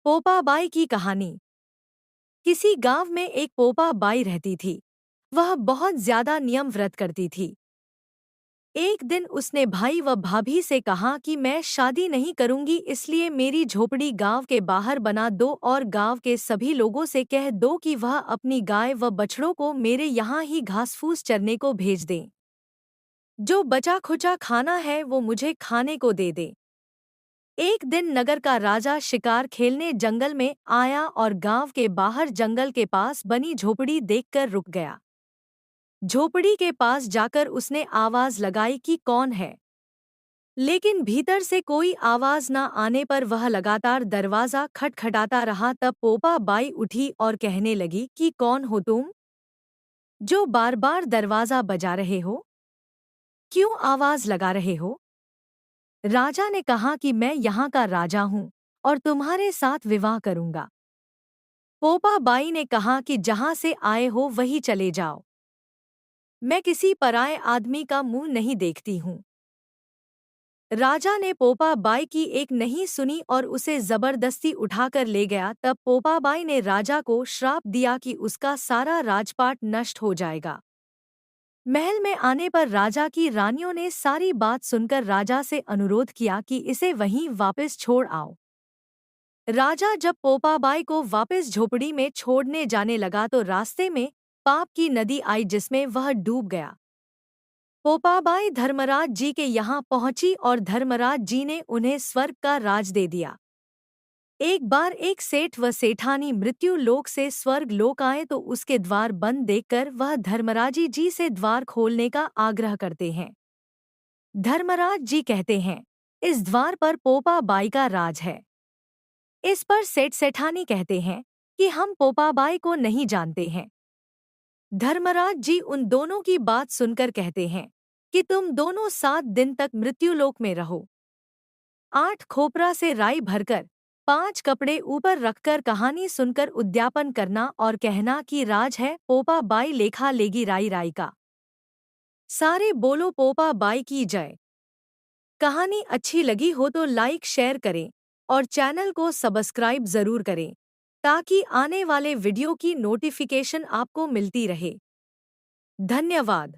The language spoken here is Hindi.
पोपा बाई की कहानी। किसी गांव में एक पोपा बाई रहती थी। वह बहुत ज्यादा नियम व्रत करती थी। एक दिन उसने भाई व भाभी से कहा कि मैं शादी नहीं करूंगी, इसलिए मेरी झोपड़ी गांव के बाहर बना दो और गांव के सभी लोगों से कह दो कि वह अपनी गाय व बछड़ों को मेरे यहाँ ही घास फूस चरने को भेज दें। जो बचा खुचा खाना है वो मुझे खाने को दे दे। एक दिन नगर का राजा शिकार खेलने जंगल में आया और गांव के बाहर जंगल के पास बनी झोपड़ी देखकर रुक गया। झोपड़ी के पास जाकर उसने आवाज लगाई कि कौन है, लेकिन भीतर से कोई आवाज न आने पर वह लगातार दरवाजा खटखटाता रहा। तब पोपा बाई उठी और कहने लगी कि कौन हो तुम, जो बार बार दरवाजा बजा रहे हो? क्यों आवाज लगा रहे हो? राजा ने कहा कि मैं यहाँ का राजा हूँ और तुम्हारे साथ विवाह करूंगा। पोपा बाई ने कहा कि जहां से आए हो वहीं चले जाओ। मैं किसी पराये आदमी का मुंह नहीं देखती हूँ। राजा ने पोपा बाई की एक नहीं सुनी और उसे जबरदस्ती उठाकर ले गया। तब पोपा बाई ने राजा को श्राप दिया कि उसका सारा राजपाट नष्ट हो जाएगा। महल में आने पर राजा की रानियों ने सारी बात सुनकर राजा से अनुरोध किया कि इसे वहीं वापस छोड़ आओ। राजा जब पोपाबाई को वापस झोपड़ी में छोड़ने जाने लगा तो रास्ते में पाप की नदी आई जिसमें वह डूब गया। पोपाबाई धर्मराज जी के यहाँ पहुंची और धर्मराज जी ने उन्हें स्वर्ग का राज दे दिया। एक बार एक सेठ व सेठानी मृत्यु लोक से स्वर्ग लोक आए तो उसके द्वार बंद देखकर वह धर्मराजी जी से द्वार खोलने का आग्रह करते हैं। धर्मराज जी कहते हैं, इस द्वार पर पोपा बाई का राज है। इस पर सेठ सेठानी कहते हैं कि हम पोपा बाई को नहीं जानते हैं। धर्मराज जी उन दोनों की बात सुनकर कहते हैं कि तुम दोनों 7 दिन तक मृत्युलोक में रहो। 8 खोपरा से राई भरकर 5 कपड़े ऊपर रखकर कहानी सुनकर उद्यापन करना और कहना कि राज है पोपा बाई लेखा लेगी राई राई का। सारे बोलो पोपा बाई की जय। कहानी अच्छी लगी हो तो लाइक शेयर करें और चैनल को सब्सक्राइब जरूर करें ताकि आने वाले वीडियो की नोटिफिकेशन आपको मिलती रहे। धन्यवाद।